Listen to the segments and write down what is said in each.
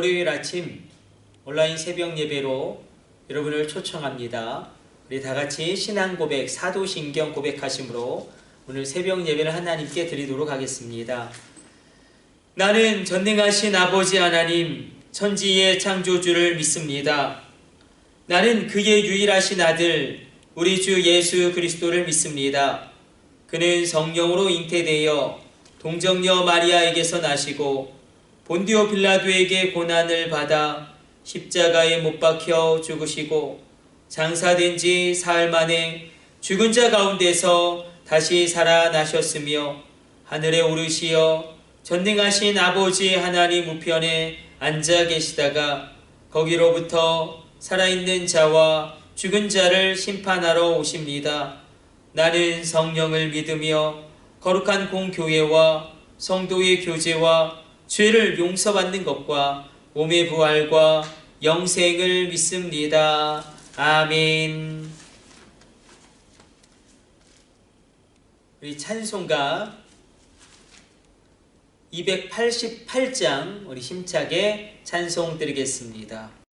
월요일 아침 온라인 새벽 예배로 여러분을 초청합니다. 우리 다 같이 신앙 고백, 사도신경 고백하심으로 오늘 새벽 예배를 하나님께 드리도록 하겠습니다. 나는 전능하신 아버지 하나님, 천지의 창조주를 믿습니다. 나는 그의 유일하신 아들, 우리 주 예수 그리스도를 믿습니다. 그는 성령으로 잉태되어 동정녀 마리아에게서 나시고 본디오 빌라도에게 고난을 받아 십자가에 못 박혀 죽으시고 장사된 지 사흘 만에 죽은 자 가운데서 다시 살아나셨으며 하늘에 오르시어 전능하신 아버지 하나님 우편에 앉아 계시다가 거기로부터 살아있는 자와 죽은 자를 심판하러 오십니다. 나는 성령을 믿으며 거룩한 공교회와 성도의 교제와 죄를 용서받는 것과 몸의 부활과 영생을 믿습니다. 아멘. 우리 찬송가 288장 우리 힘차게 찬송 드리겠습니다.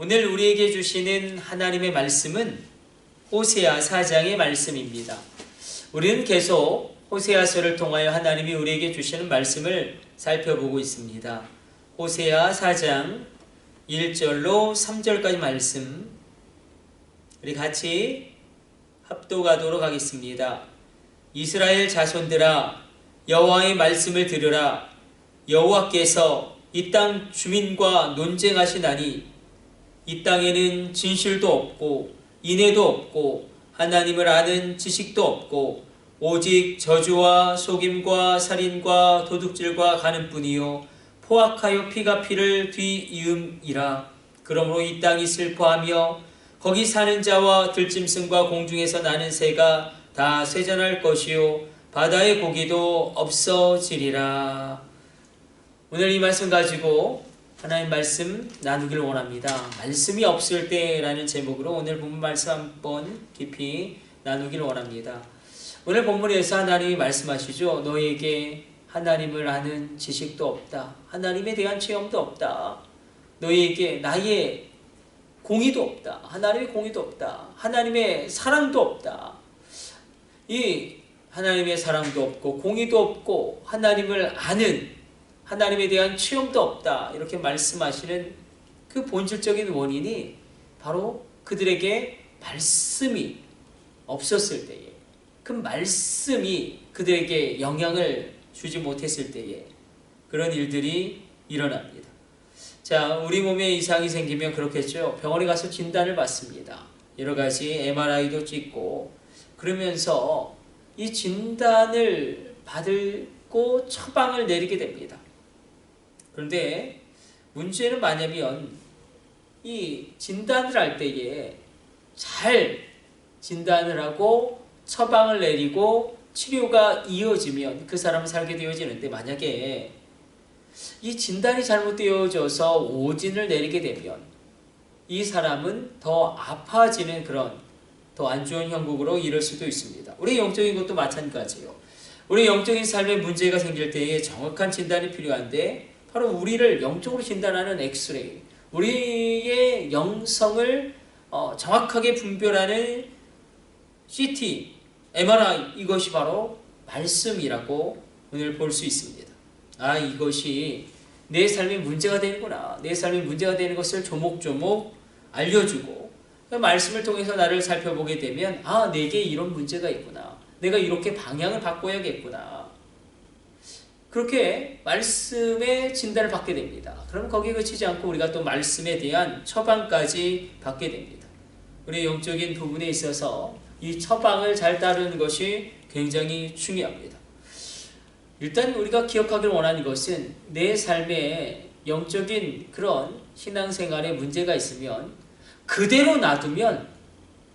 오늘 우리에게 주시는 하나님의 말씀은 호세아 4장의 말씀입니다. 우리는 계속 호세아서를 통하여 하나님이 우리에게 주시는 말씀을 살펴보고 있습니다. 호세아 4장 1절로 3절까지 말씀 우리 같이 합독하도록 하겠습니다. 이스라엘 자손들아 여호와의 말씀을 들으라. 여호와께서 이 땅 주민과 논쟁하시나니 이 땅에는 진실도 없고 인애도 없고 하나님을 아는 지식도 없고 오직 저주와 속임과 살인과 도둑질과 가늠뿐이요 포악하여 피가 피를 뒤이음이라. 그러므로 이 땅이 슬퍼하며 거기 사는 자와 들짐승과 공중에서 나는 새가 다 쇠잔할 것이요 바다의 고기도 없어지리라. 오늘 이 말씀 가지고 하나님 말씀 나누기를 원합니다. 말씀이 없을 때라는 제목으로 오늘 본문 말씀 한번 깊이 나누기를 원합니다. 오늘 본문에서 하나님이 말씀하시죠. 너희에게 하나님을 아는 지식도 없다. 하나님에 대한 체험도 없다. 너희에게 나의 공의도 없다. 하나님의 공의도 없다. 하나님의 사랑도 없다. 이 하나님의 사랑도 없고 공의도 없고 하나님을 아는 하나님에 대한 체험도 없다. 이렇게 말씀하시는 그 본질적인 원인이 바로 그들에게 말씀이 없었을 때에, 그 말씀이 그들에게 영향을 주지 못했을 때에 그런 일들이 일어납니다. 자, 우리 몸에 이상이 생기면 그렇겠죠. 병원에 가서 진단을 받습니다. 여러 가지 MRI도 찍고 그러면서 이 진단을 받고 처방을 내리게 됩니다. 그런데 문제는 뭐냐면 이 진단을 할 때에 잘 진단을 하고 처방을 내리고 치료가 이어지면 그 사람은 살게 되어지는데 만약에 이 진단이 잘못되어져서 오진을 내리게 되면 이 사람은 더 아파지는 그런 더 안 좋은 형국으로 이를 수도 있습니다. 우리 영적인 것도 마찬가지예요. 우리 영적인 삶에 문제가 생길 때에 정확한 진단이 필요한데 바로 우리를 영적으로 진단하는 엑스레이, 우리의 영성을 정확하게 분별하는 CT, MRI, 이것이 바로 말씀이라고 오늘 볼 수 있습니다. 아, 이것이 내 삶에 문제가 되는구나. 내 삶에 문제가 되는 것을 조목조목 알려주고 그 말씀을 통해서 나를 살펴보게 되면 아, 내게 이런 문제가 있구나. 내가 이렇게 방향을 바꿔야겠구나. 그렇게 말씀의 진단을 받게 됩니다. 그럼 거기에 그치지 않고 우리가 또 말씀에 대한 처방까지 받게 됩니다. 우리 영적인 부분에 있어서 이 처방을 잘 따르는 것이 굉장히 중요합니다. 일단 우리가 기억하길 원하는 것은 내 삶에 영적인 그런 신앙생활에 문제가 있으면 그대로 놔두면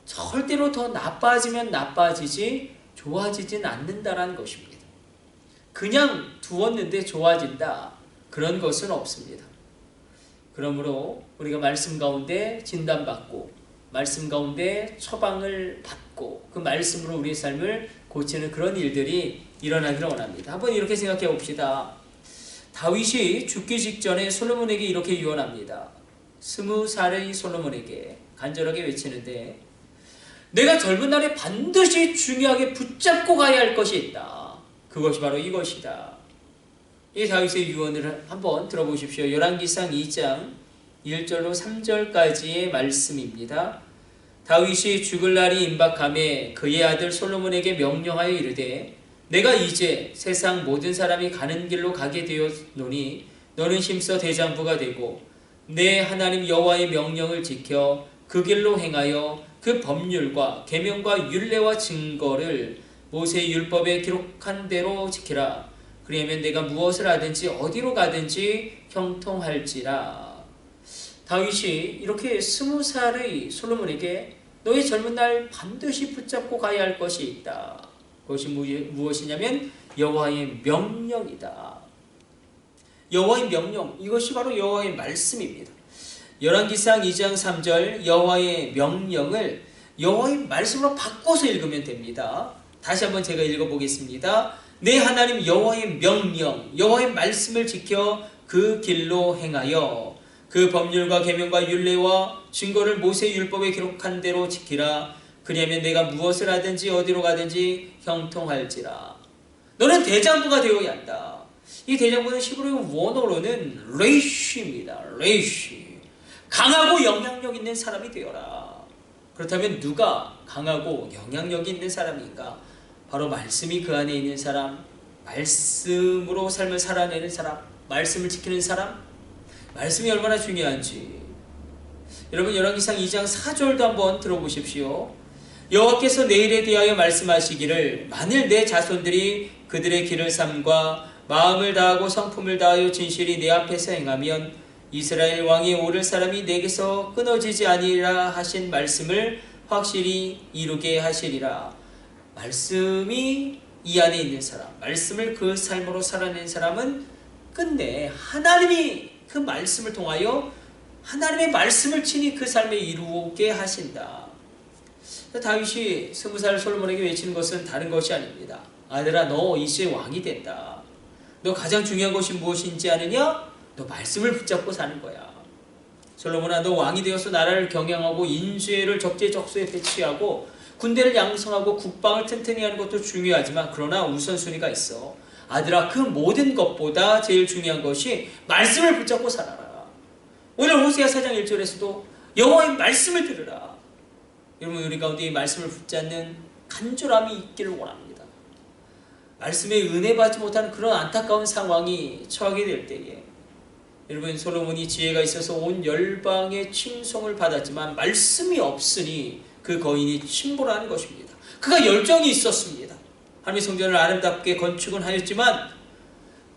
절대로 더 나빠지면 나빠지지 좋아지진 않는다라는 것입니다. 그냥 두었는데 좋아진다. 그런 것은 없습니다. 그러므로 우리가 말씀 가운데 진단받고 말씀 가운데 처방을 받고 그 말씀으로 우리의 삶을 고치는 그런 일들이 일어나기를 원합니다. 한번 이렇게 생각해 봅시다. 다윗이 죽기 직전에 솔로몬에게 이렇게 유언합니다. 20살의 솔로몬에게 간절하게 외치는데 내가 젊은 날에 반드시 중요하게 붙잡고 가야 할 것이 있다. 그것이 바로 이것이다. 이 다윗의 유언을 한번 들어보십시오. 열왕기상 2장 1절로 3절까지의 말씀입니다. 다윗이 죽을 날이 임박하매 그의 아들 솔로몬에게 명령하여 이르되 내가 이제 세상 모든 사람이 가는 길로 가게 되었노니 너는 힘써 대장부가 되고 내 하나님 여호와의 명령을 지켜 그 길로 행하여 그 법률과 계명과 율례와 증거를 모세의 율법에 기록한 대로 지키라. 그러면 내가 무엇을 하든지 어디로 가든지 형통할지라. 다윗이 이렇게 20살의 솔로몬에게 너의 젊은 날 반드시 붙잡고 가야 할 것이 있다. 그것이 무엇이냐면 여호와의 명령이다. 여호와의 명령, 이것이 바로 여호와의 말씀입니다. 열왕기상 2장 3절 여호와의 명령을 여호와의 말씀으로 바꿔서 읽으면 됩니다. 다시 한번 제가 읽어보겠습니다. 내 하나님 여호와의 명령, 여호와의 말씀을 지켜 그 길로 행하여 그 법률과 계명과 율례와 증거를 모세의 율법에 기록한 대로 지키라. 그리하면 내가 무엇을 하든지 어디로 가든지 형통할지라. 너는 대장부가 되어야 한다. 이 대장부는 히브리 원어로는 레이쉬입니다. 레이쉬. 강하고 영향력 있는 사람이 되어라. 그렇다면 누가 강하고 영향력이 있는 사람인가? 바로 말씀이 그 안에 있는 사람, 말씀으로 삶을 살아내는 사람, 말씀을 지키는 사람. 말씀이 얼마나 중요한지 여러분 열왕기상 2장 4절도 한번 들어보십시오. 여호와께서 내일에 대하여 말씀하시기를 만일 내 자손들이 그들의 길을 삼과 마음을 다하고 성품을 다하여 진실이 내 앞에서 행하면 이스라엘 왕이 오를 사람이 내게서 끊어지지 아니라 하신 말씀을 확실히 이루게 하시리라. 말씀이 이 안에 있는 사람, 말씀을 그 삶으로 살아낸 사람은 끝내 하나님이 그 말씀을 통하여 하나님의 말씀을 친히 그 삶에 이루게 하신다. 다윗이 20살 솔로몬에게 외치는 것은 다른 것이 아닙니다. 아들아, 너 이제 왕이 된다. 너 가장 중요한 것이 무엇인지 아느냐? 너 말씀을 붙잡고 사는 거야. 솔로몬아, 너 왕이 되어서 나라를 경영하고 인재를 적재적소에 배치하고 군대를 양성하고 국방을 튼튼히 하는 것도 중요하지만 그러나 우선순위가 있어. 아들아, 그 모든 것보다 제일 중요한 것이 말씀을 붙잡고 살아라. 오늘 호세아 4장 1절에서도 여호와의 말씀을 들으라. 여러분, 우리 가운데 이 말씀을 붙잡는 간절함이 있기를 원합니다. 말씀에 은혜 받지 못하는 그런 안타까운 상황이 처하게 될 때에 여러분, 솔로몬이 지혜가 있어서 온 열방의 칭송을 받았지만 말씀이 없으니 그 거인이 침몰하는 것입니다. 그가 열정이 있었습니다. 하나님의 성전을 아름답게 건축은 하였지만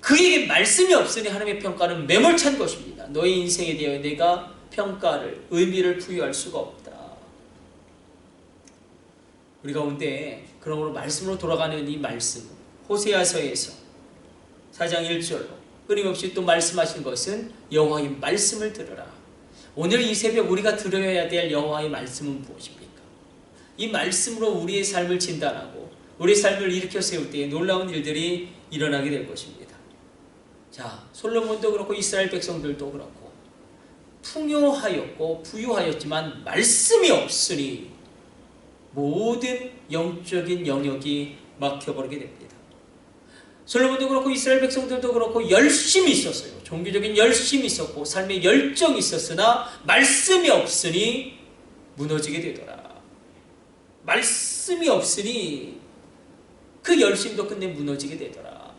그에게 말씀이 없으니 하나님의 평가는 매몰찬 것입니다. 너의 인생에 대하여 내가 평가를, 의미를 부여할 수가 없다. 우리 가운데 그러므로 말씀으로 돌아가는 이 말씀, 호세아서에서 4장 1절로 끊임없이 또 말씀하신 것은 여호와의 말씀을 들으라. 오늘 이 새벽 우리가 들어야 될 여호와의 말씀은 무엇입니까? 이 말씀으로 우리의 삶을 진단하고 우리의 삶을 일으켜 세울 때에 놀라운 일들이 일어나게 될 것입니다. 자, 솔로몬도 그렇고 이스라엘 백성들도 그렇고 풍요하였고 부유하였지만 말씀이 없으니 모든 영적인 영역이 막혀버리게 됩니다. 솔로몬도 그렇고 이스라엘 백성들도 그렇고 열심이 있었어요. 종교적인 열심이 있었고 삶의 열정이 있었으나 말씀이 없으니 무너지게 되더라. 말씀이 없으니 그 열심도 끝내 무너지게 되더라.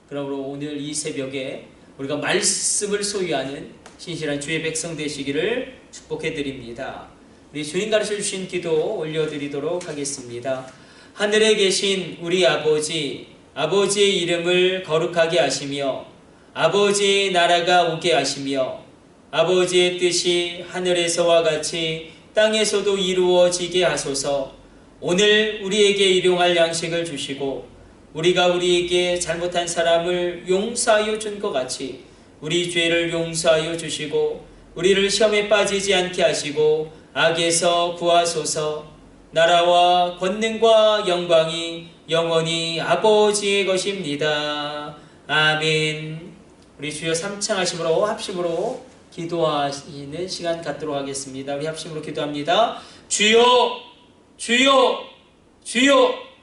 그러므로 오늘 이 새벽에 우리가 말씀을 소유하는 신실한 주의 백성 되시기를 축복해 드립니다. 우리 주님 가르쳐 주신 기도 올려드리도록 하겠습니다. 하늘에 계신 우리 아버지, 아버지의 이름을 거룩하게 하시며 아버지의 나라가 오게 하시며 아버지의 뜻이 하늘에서와 같이 땅에서도 이루어지게 하소서. 오늘 우리에게 일용할 양식을 주시고 우리가 우리에게 잘못한 사람을 용서하여 준 것 같이 우리 죄를 용서하여 주시고 우리를 시험에 빠지지 않게 하시고 악에서 구하소서. 나라와 권능과 영광이 영원히 아버지의 것입니다. 아멘. 우리 주여 삼창하심으로 합심으로 기도하시는 시간 갖도록 하겠습니다. 우리 합심으로 기도합니다. 주여, 주여, 주여.